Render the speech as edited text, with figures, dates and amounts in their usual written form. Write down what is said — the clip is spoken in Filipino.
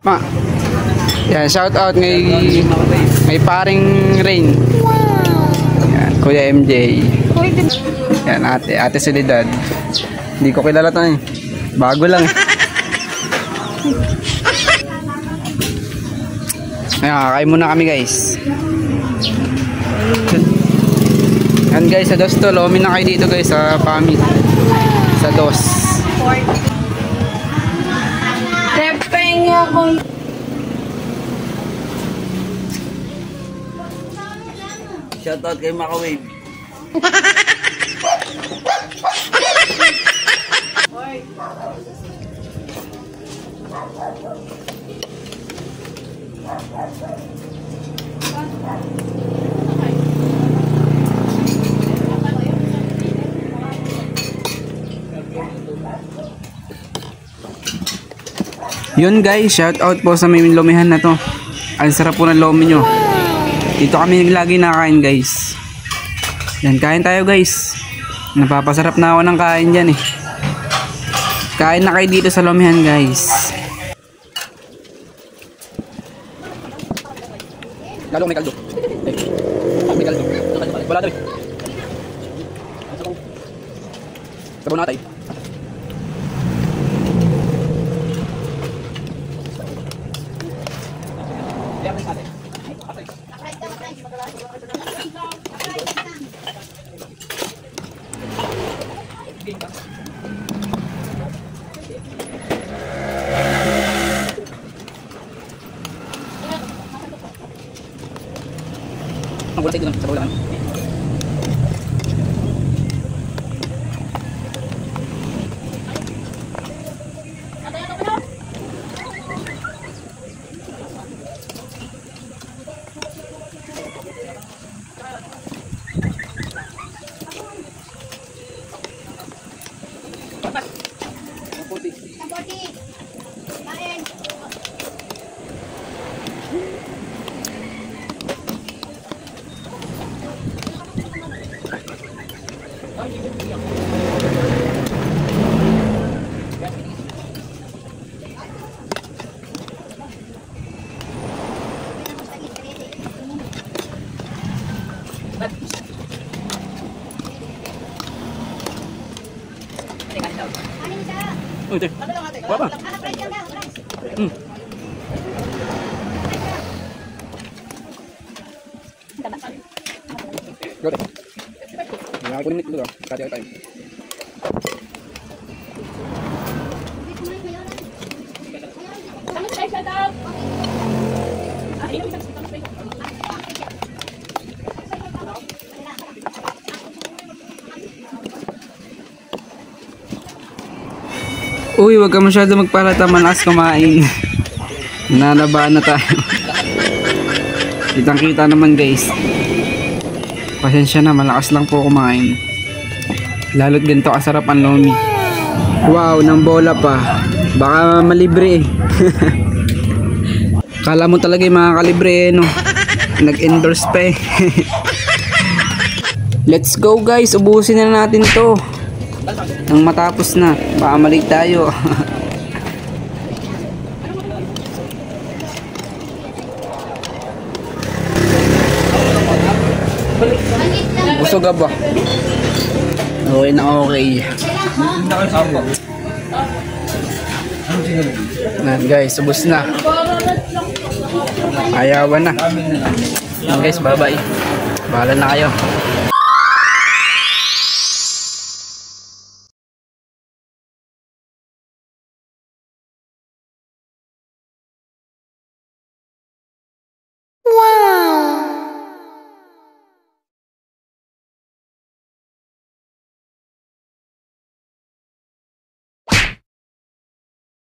Ma. Yan, shout out may paring Rain. Yan, Kuya MJ. Yan, ate Solidad. Hindi ko kilala 'to eh. Bago lang eh. Ayan, kakain muna kami guys. Yan guys, sa dos to. Lomin na kayo dito guys sa Pami. Sa dos. Shout out kay Makawave. Yun guys, shout out po sa may lomihan na to. Ang sarap po ng lomi nyo. Dito kami lagi nakain guys. Yan, kain tayo guys. Napapasarap na ako ng kain dyan eh. Kain na kayo dito sa lomihan guys. Lalo may kaldo. May kaldo. Wala tayo. Sabaw na tayo. Ang gulay dito sa bawah naman. Oh, ito. Apa? Go deh. Ya, aku ini dulu. Tadi time. Uy, wag ka masyado magpalata, malakas kumain. Nanabaan na tayo. Kitang kita naman guys. Pasensya na, malakas lang po kumain. Lalo't ganito kasarap ang lomi. Wow, nang bola pa. Baka malibre eh. Kala mo talaga yung mga kalibre eh, no? Nag-endorse pa eh. Let's go guys, ubusin na natin to. Nang matapos na, baka malig tayo. Busog ka ba? Okay na okay. Yan guys, ubos na. Ayawan na. Yan guys, bye bye. Bahala na kayo.